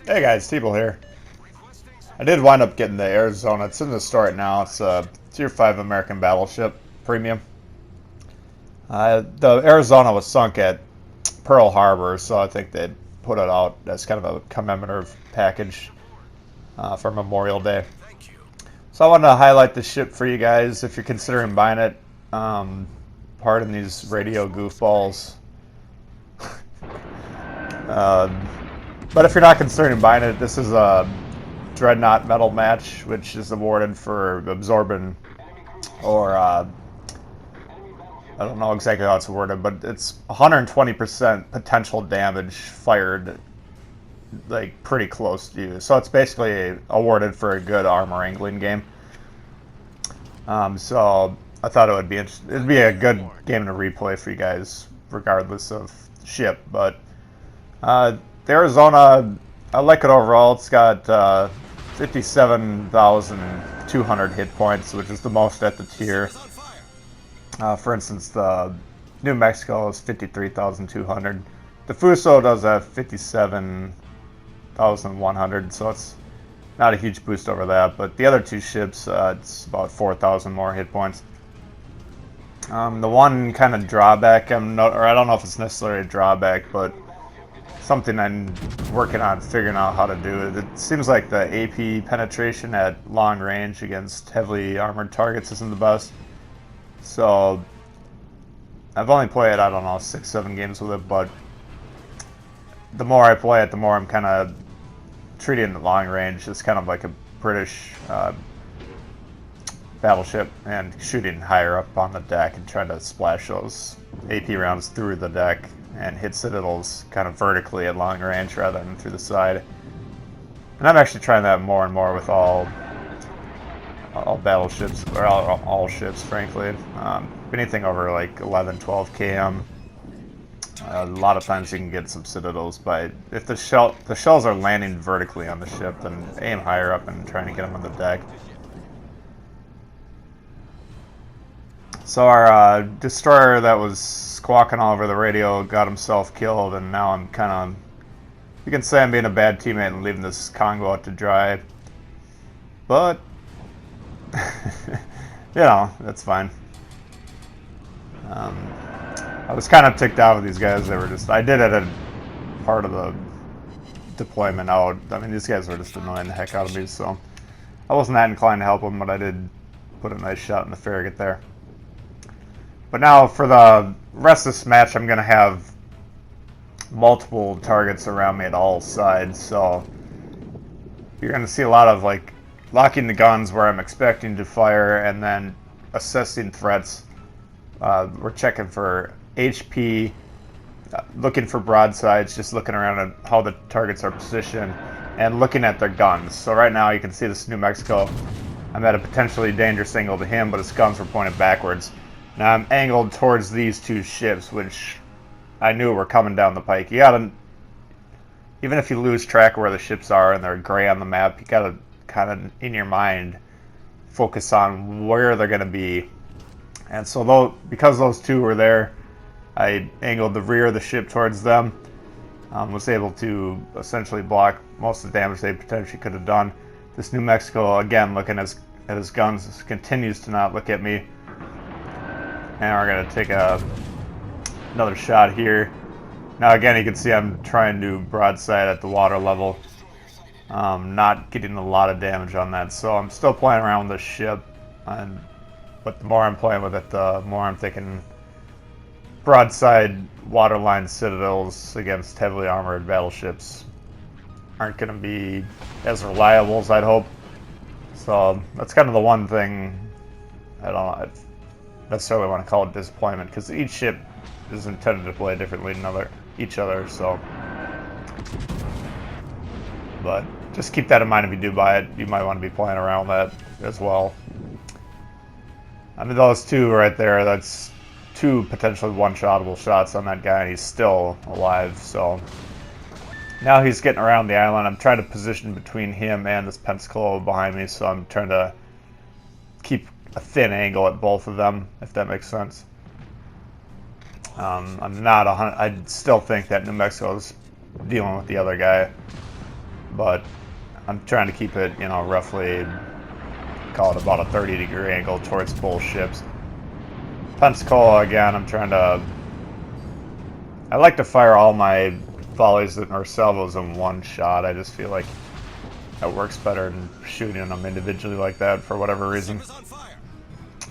Hey guys, Teeble here. I did wind up getting the Arizona. It's in the store right now. It's a Tier 5 American Battleship Premium. The Arizona was sunk at Pearl Harbor, so I think they put it out as kind of a commemorative package for Memorial Day. So I wanted to highlight the ship for you guys if you're considering buying it. Pardon these radio goofballs. But if you're not considering buying it, this is a Dreadnought medal match, which is awarded for absorbing, or I don't know exactly how it's awarded, but it's 120% potential damage fired, like pretty close to you. So it's basically awarded for a good armor angling game. So I thought it'd be a good game to replay for you guys, regardless of ship. But the Arizona, I like it overall. It's got 57,200 hit points, which is the most at the tier. For instance, the New Mexico is 53,200. The Fuso does have 57,100, so it's not a huge boost over that. But the other two ships, it's about 4,000 more hit points. The one kind of drawback, I don't know if it's necessarily a drawback, but something I'm working on figuring out how to do. It seems like the AP penetration at long range against heavily armored targets isn't the best. So I've only played, I don't know, 6-7 games with it, but the more I play it, the more I'm kind of treating the long range as kind of like a British battleship and shooting higher up on the deck and trying to splash those AP rounds through the deck and hit citadels kind of vertically at long range rather than through the side. And I'm actually trying that more and more with all battleships, or all ships, frankly. Anything over like 11, 12 km. A lot of times you can get some citadels by, if the shells are landing vertically on the ship, then aim higher up and trying to get them on the deck. So our destroyer that was squawking all over the radio got himself killed, and now I'm kind of, you can say I'm being a bad teammate and leaving this Congo out to dry. But, you know, that's fine. I was kind of ticked out with these guys. They were just, I did it at part of the deployment out. I mean, these guys were just annoying the heck out of me, so I wasn't that inclined to help them, but I did put a nice shot in the farragut there. But now for the rest of this match, I'm going to have multiple targets around me at all sides. So you're going to see a lot of like locking the guns where I'm expecting to fire and then assessing threats. We're checking for HP, looking for broadsides, just looking around at how the targets are positioned and looking at their guns. So right now you can see this New Mexico. I'm at a potentially dangerous angle to him, but his guns were pointed backwards. Now I'm angled towards these two ships, which I knew were coming down the pike. You gotta, even if you lose track of where the ships are and they're gray on the map, you gotta kind of, in your mind, focus on where they're gonna be. And so because those two were there, I angled the rear of the ship towards them. Was able to essentially block most of the damage they potentially could have done. This New Mexico, again, looking at his guns, continues to not look at me. And we're going to take another shot here. Now again, you can see I'm trying to broadside at the water level. Not getting a lot of damage on that. So I'm still playing around with this ship. But the more I'm playing with it, the more I'm thinking broadside waterline citadels against heavily armored battleships aren't going to be as reliable as I'd hope. So that's kind of the one thing, I don't know, I necessarily want to call it disappointment, because each ship is intended to play differently than each other, so. But just keep that in mind if you do buy it. You might want to be playing around that as well. I mean, those two right there, that's two potentially one-shottable shots on that guy, and he's still alive, so. Now he's getting around the island. I'm trying to position between him and this Pensacola behind me, so I'm trying to keep a thin angle at both of them, if that makes sense. I'm not I still think that New Mexico's dealing with the other guy. but I'm trying to keep it, you know, roughly, call it about a 30-degree angle towards both ships. Pensacola, again, I like to fire all my volleys or salvos in one shot. I just feel like that works better than shooting them individually like that for whatever reason.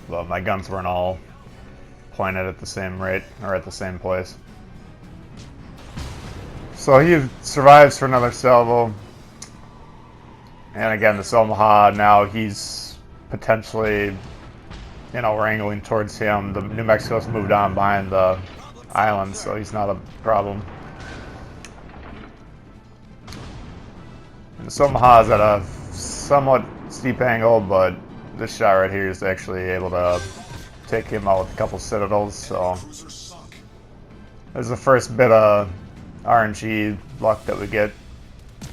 Well, my guns weren't all pointed at the same rate, or at the same place. So he survives for another salvo. And again, this Omaha, now he's potentially, you know, we're angling towards him. The New Mexico's moved on behind the island, so he's not a problem. And this Omaha is at a somewhat steep angle, but this shot right here is actually able to take him out with a couple citadels, so there's the first bit of RNG luck that we get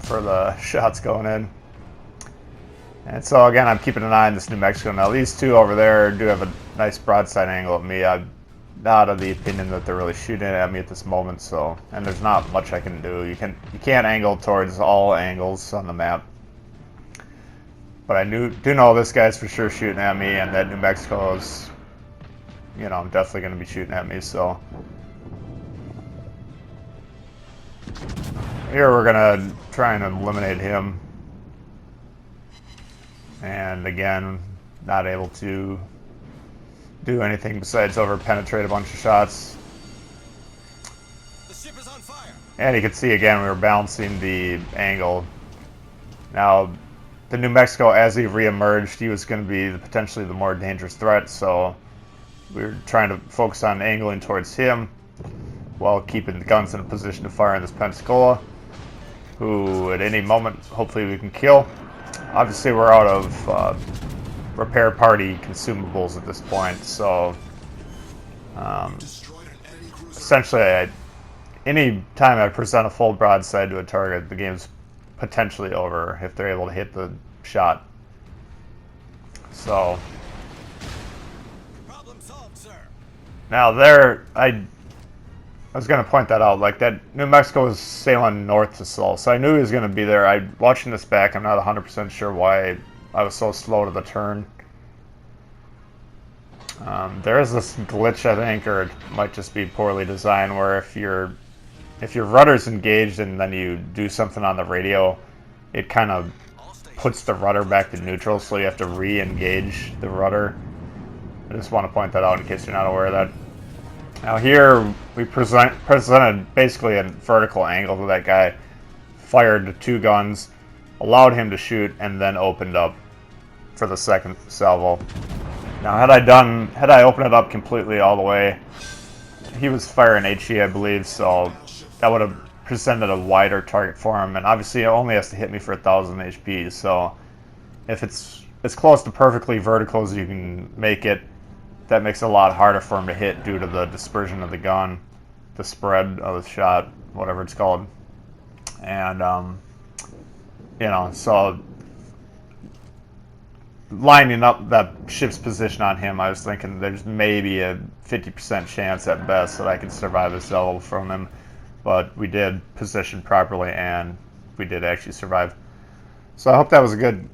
for the shots going in. And so again, I'm keeping an eye on this New Mexico. Now these two over there do have a nice broadside angle at me. I'm not of the opinion that they're really shooting at me at this moment, so, and there's not much I can do. You can't angle towards all angles on the map. But I do know this guy's for sure shooting at me, and that New Mexico is, you know, definitely going to be shooting at me, so. Here we're going to try and eliminate him. And again, not able to do anything besides over-penetrate a bunch of shots. The ship is on fire. And you can see again, we were balancing the angle. Now, the New Mexico, as he re-emerged, he was going to be potentially the more dangerous threat, so we were trying to focus on angling towards him while keeping the guns in a position to fire in this Pensacola, who at any moment, hopefully we can kill. Obviously, we're out of repair party consumables at this point, so essentially, any time I present a full broadside to a target, the game's potentially over if they're able to hit the shot. So Problem solved, sir. now there, I was going to point that out. Like, that New Mexico was sailing north to Seoul, so I knew he was going to be there. Watching this back, I'm not 100% sure why I was so slow to the turn. There is this glitch, I think, or it might just be poorly designed, where if your rudder's engaged and then you do something on the radio, it kind of puts the rudder back to neutral, so you have to re-engage the rudder. I just want to point that out in case you're not aware of that. Now here, we presented basically a vertical angle to that guy, fired 2 guns, allowed him to shoot, and then opened up for the second salvo. Now had I opened it up completely all the way, he was firing HE, I believe, so that would have presented a wider target for him, and obviously it only has to hit me for 1,000 HP, so if it's as close to perfectly vertical as you can make it, that makes it a lot harder for him to hit due to the dispersion of the gun, the spread of the shot, whatever it's called. And, you know, so lining up that ship's position on him, I was thinking there's maybe a 50% chance at best that I could survive a salvo from him. But we did position properly, and we did actually survive. So I hope that was a good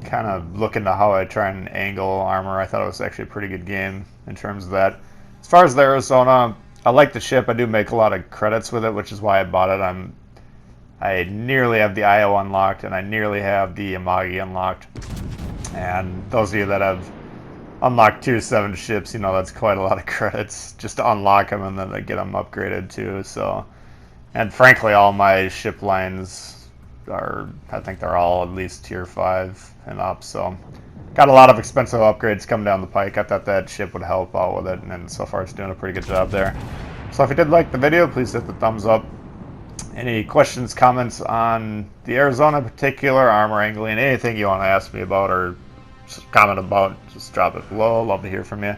kind of look into how I try and angle armor. I thought it was actually a pretty good game in terms of that. As far as the Arizona, I like the ship. I do make a lot of credits with it, which is why I bought it. I nearly have the IO unlocked, and I nearly have the Amagi unlocked. And those of you that have unlocked Tier 7 ships, you know that's quite a lot of credits just to unlock them and then to get them upgraded too. So, and frankly, all my ship lines are, I think they're all at least Tier 5 and up. So, got a lot of expensive upgrades coming down the pike. I thought that ship would help out with it, and so far it's doing a pretty good job there. So if you did like the video, please hit the thumbs up. Any questions, comments on the Arizona in particular, armor angling, anything you want to ask me about or just comment about, just drop it below. Love to hear from you.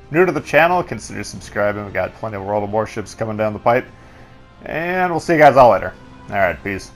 New to the channel, consider subscribing. We got plenty of World of Warships coming down the pipe. And we'll see you guys all later. Alright, peace.